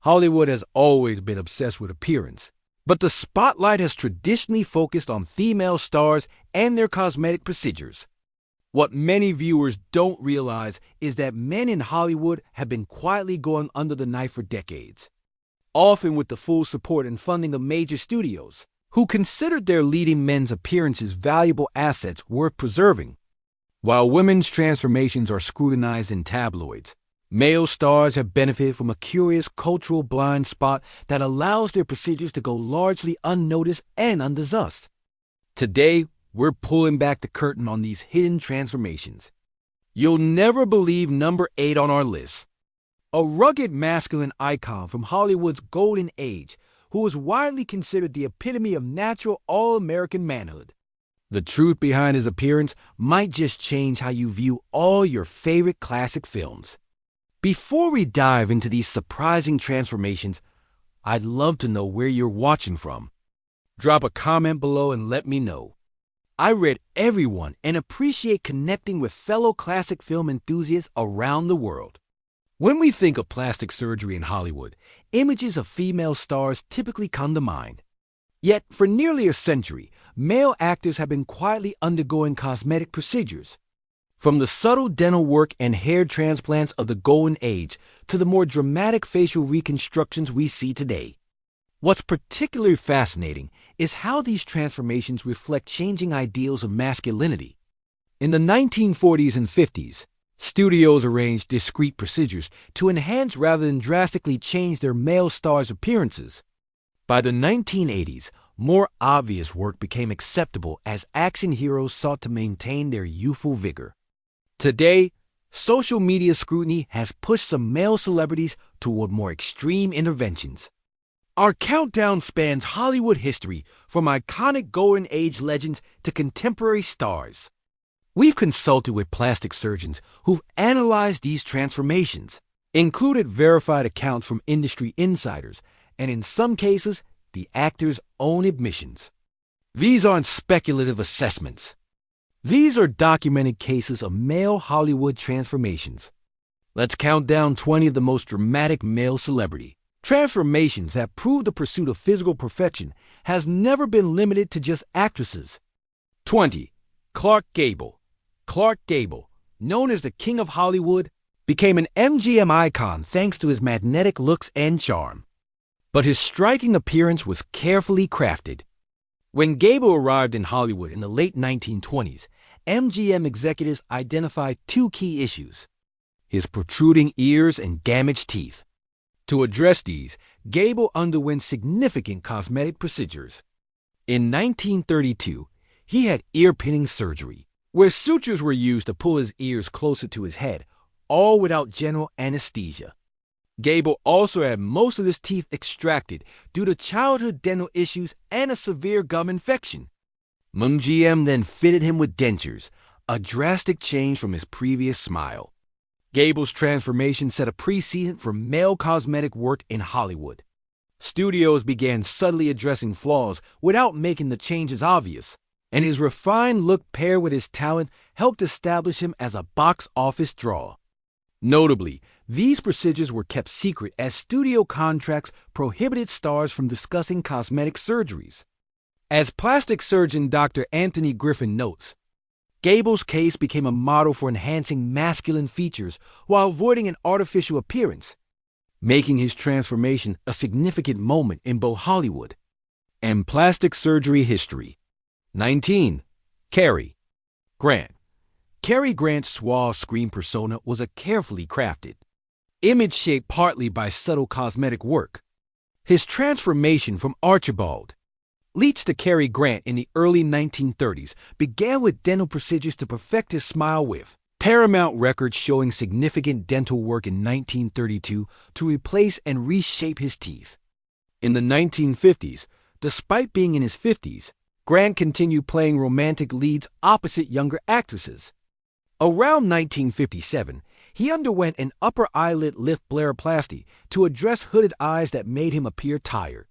Hollywood has always been obsessed with appearance, but the spotlight has traditionally focused on female stars and their cosmetic procedures. What many viewers don't realize is that men in Hollywood have been quietly going under the knife for decades, often with the full support and funding of major studios, who considered their leading men's appearances valuable assets worth preserving. While women's transformations are scrutinized in tabloids, male stars have benefited from a curious cultural blind spot that allows their procedures to go largely unnoticed and undiscussed. Today, we're pulling back the curtain on these hidden transformations. You'll never believe number 8 on our list. A rugged masculine icon from Hollywood's golden age, who was widely considered the epitome of natural all-American manhood. The truth behind his appearance might just change how you view all your favorite classic films. Before we dive into these surprising transformations, I'd love to know where you're watching from. Drop a comment below and let me know. I read everyone and appreciate connecting with fellow classic film enthusiasts around the world. When we think of plastic surgery in Hollywood, images of female stars typically come to mind. Yet, for nearly a century, male actors have been quietly undergoing cosmetic procedures. From the subtle dental work and hair transplants of the golden age to the more dramatic facial reconstructions we see today. What's particularly fascinating is how these transformations reflect changing ideals of masculinity. In the 1940s and 50s, studios arranged discrete procedures to enhance rather than drastically change their male stars' appearances. By the 1980s, more obvious work became acceptable as action heroes sought to maintain their youthful vigor. Today, social media scrutiny has pushed some male celebrities toward more extreme interventions. Our countdown spans Hollywood history, from iconic golden age legends to contemporary stars. We've consulted with plastic surgeons who've analyzed these transformations, included verified accounts from industry insiders, and in some cases, the actors' own admissions. These aren't speculative assessments. These are documented cases of male Hollywood transformations. Let's count down 20 of the most dramatic male celebrity transformations that prove the pursuit of physical perfection has never been limited to just actresses. 20. Clark Gable. Clark Gable, known as the King of Hollywood, became an MGM icon thanks to his magnetic looks and charm. But his striking appearance was carefully crafted. When Gable arrived in Hollywood in the late 1920s, MGM executives identified 2 key issues: his protruding ears and damaged teeth. To address these, Gable underwent significant cosmetic procedures. In 1932, he had ear-pinning surgery, where sutures were used to pull his ears closer to his head, all without general anesthesia. Gable also had most of his teeth extracted due to childhood dental issues and a severe gum infection. MGM then fitted him with dentures, a drastic change from his previous smile. Gable's transformation set a precedent for male cosmetic work in Hollywood. Studios began subtly addressing flaws without making the changes obvious, and his refined look paired with his talent helped establish him as a box office draw. Notably, these procedures were kept secret as studio contracts prohibited stars from discussing cosmetic surgeries. As plastic surgeon Dr. Anthony Griffin notes, Gable's case became a model for enhancing masculine features while avoiding an artificial appearance, making his transformation a significant moment in both Hollywood and plastic surgery history. 19. Cary Grant. Cary Grant's suave screen persona was a carefully crafted image shaped partly by subtle cosmetic work. His transformation from Archibald Leach to Cary Grant in the early 1930s began with dental procedures to perfect his smile with Paramount records showing significant dental work in 1932 to replace and reshape his teeth. In the 1950s, despite being in his 50s, Grant continued playing romantic leads opposite younger actresses. Around 1957, he underwent an upper eyelid lift blepharoplasty to address hooded eyes that made him appear tired.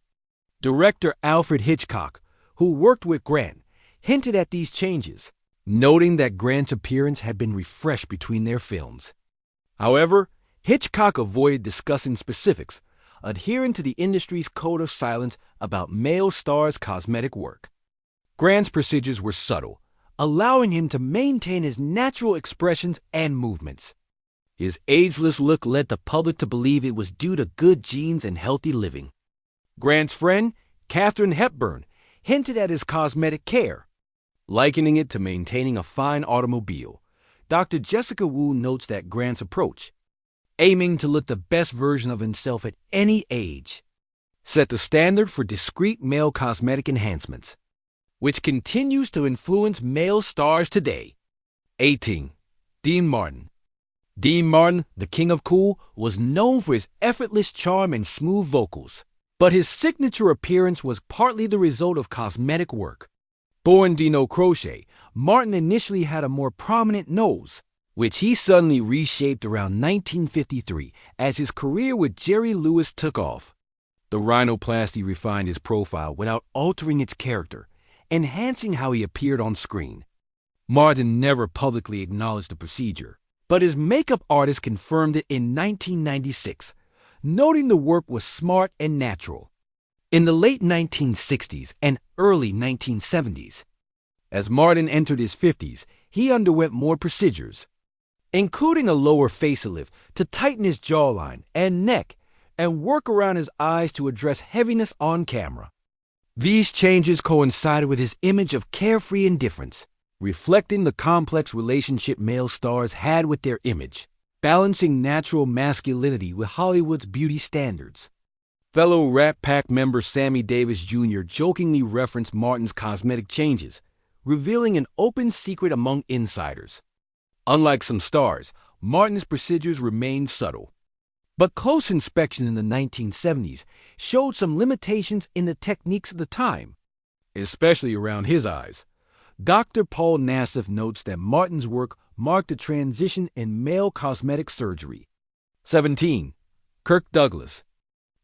Director Alfred Hitchcock, who worked with Grant, hinted at these changes, noting that Grant's appearance had been refreshed between their films. However, Hitchcock avoided discussing specifics, adhering to the industry's code of silence about male stars' cosmetic work. Grant's procedures were subtle, allowing him to maintain his natural expressions and movements. His ageless look led the public to believe it was due to good genes and healthy living. Grant's friend, Katharine Hepburn, hinted at his cosmetic care, likening it to maintaining a fine automobile. Dr. Jessica Wu notes that Grant's approach, aiming to look the best version of himself at any age, set the standard for discreet male cosmetic enhancements, which continues to influence male stars today. 18. Dean Martin. Dean Martin, the king of cool, was known for his effortless charm and smooth vocals, but his signature appearance was partly the result of cosmetic work. Born Dino Crochet, Martin initially had a more prominent nose, which he suddenly reshaped around 1953 as his career with Jerry Lewis took off. The rhinoplasty refined his profile without altering its character, enhancing how he appeared on screen. Martin never publicly acknowledged the procedure, but his makeup artist confirmed it in 1996, noting the work was smart and natural. In the late 1960s and early 1970s, as Martin entered his 50s, he underwent more procedures, including a lower facelift to tighten his jawline and neck and work around his eyes to address heaviness on camera. These changes coincided with his image of carefree indifference, reflecting the complex relationship male stars had with their image, balancing natural masculinity with Hollywood's beauty standards. Fellow Rat Pack member Sammy Davis Jr. jokingly referenced Martin's cosmetic changes, revealing an open secret among insiders. Unlike some stars, Martin's procedures remained subtle. But close inspection in the 1970s showed some limitations in the techniques of the time, especially around his eyes. Dr. Paul Nassif notes that Martin's work marked a transition in male cosmetic surgery. 17. Kirk Douglas.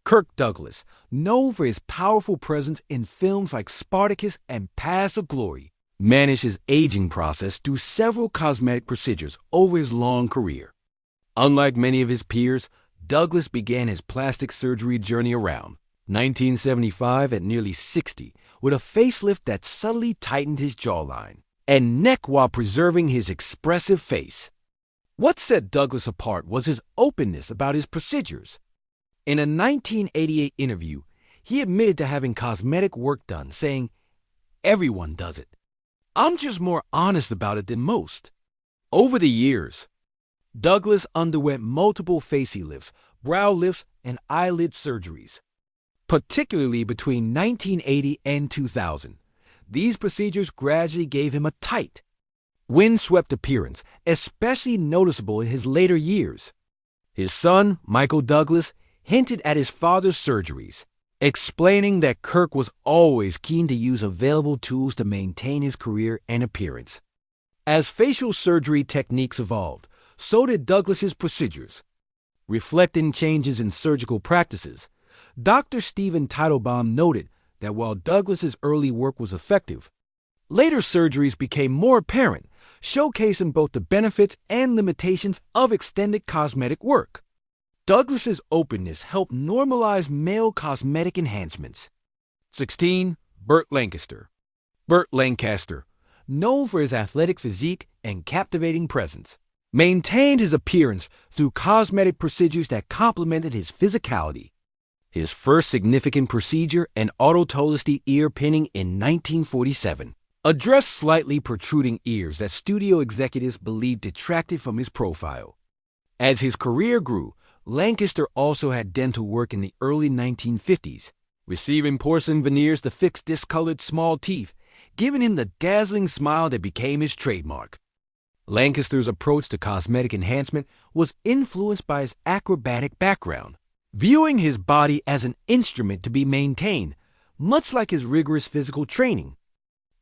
Kirk Douglas, known for his powerful presence in films like Spartacus and Paths of Glory, managed his aging process through several cosmetic procedures over his long career. Unlike many of his peers, Douglas began his plastic surgery journey around 1975 at nearly 60, with a facelift that subtly tightened his jawline and neck while preserving his expressive face. What set Douglas apart was his openness about his procedures. In a 1988 interview, he admitted to having cosmetic work done, saying, "Everyone does it. I'm just more honest about it than most." Over the years, Douglas underwent multiple facelifts, brow lifts, and eyelid surgeries, particularly between 1980 and 2000. These procedures gradually gave him a tight, windswept appearance, especially noticeable in his later years. His son, Michael Douglas, hinted at his father's surgeries, explaining that Kirk was always keen to use available tools to maintain his career and appearance. As facial surgery techniques evolved, so did Douglas's procedures. Reflecting changes in surgical practices, Dr. Stephen Teitelbaum noted that while Douglas's early work was effective, later surgeries became more apparent, showcasing both the benefits and limitations of extended cosmetic work. Douglas's openness helped normalize male cosmetic enhancements. 16. Burt Lancaster. Burt Lancaster, known for his athletic physique and captivating presence, maintained his appearance through cosmetic procedures that complemented his physicality. His first significant procedure, an autotolisty ear pinning in 1947, addressed slightly protruding ears that studio executives believed detracted from his profile. As his career grew, Lancaster also had dental work in the early 1950s, receiving porcelain veneers to fix discolored small teeth, giving him the dazzling smile that became his trademark. Lancaster's approach to cosmetic enhancement was influenced by his acrobatic background, viewing his body as an instrument to be maintained, much like his rigorous physical training.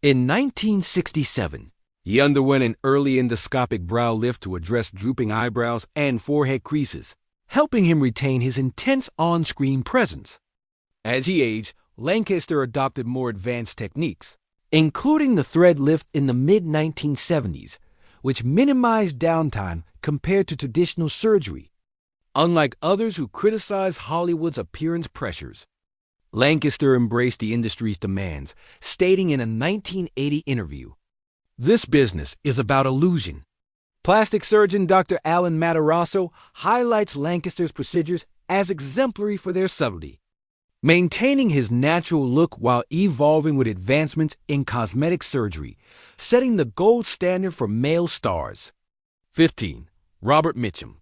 In 1967, he underwent an early endoscopic brow lift to address drooping eyebrows and forehead creases, helping him retain his intense on-screen presence. As he aged, Lancaster adopted more advanced techniques, including the thread lift in the mid-1970s, which minimized downtime compared to traditional surgery. Unlike others who criticize Hollywood's appearance pressures, Lancaster embraced the industry's demands, stating in a 1980 interview, "This business is about illusion." Plastic surgeon Dr. Alan Matarazzo highlights Lancaster's procedures as exemplary for their subtlety, maintaining his natural look while evolving with advancements in cosmetic surgery, setting the gold standard for male stars. 15. Robert Mitchum.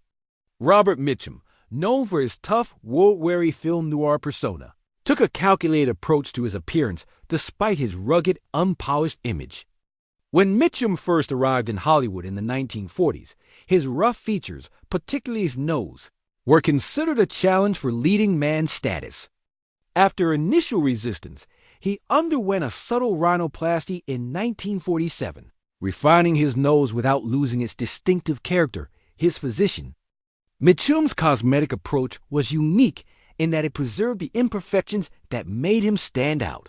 Robert Mitchum, known for his tough, world-weary film noir persona, took a calculated approach to his appearance despite his rugged, unpolished image. When Mitchum first arrived in Hollywood in the 1940s, his rough features, particularly his nose, were considered a challenge for leading man status. After initial resistance, he underwent a subtle rhinoplasty in 1947, refining his nose without losing its distinctive character. His physician, Mitchum's cosmetic approach was unique in that it preserved the imperfections that made him stand out.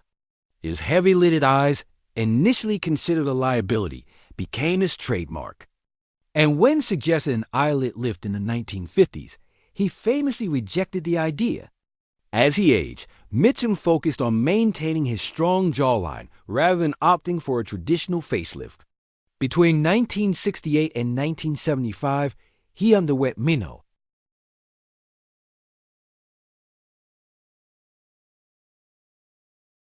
His heavy-lidded eyes, initially considered a liability, became his trademark. And when suggested an eyelid lift in the 1950s, he famously rejected the idea. As he aged, Mitchum focused on maintaining his strong jawline rather than opting for a traditional facelift. Between 1968 and 1975, he underwent mino,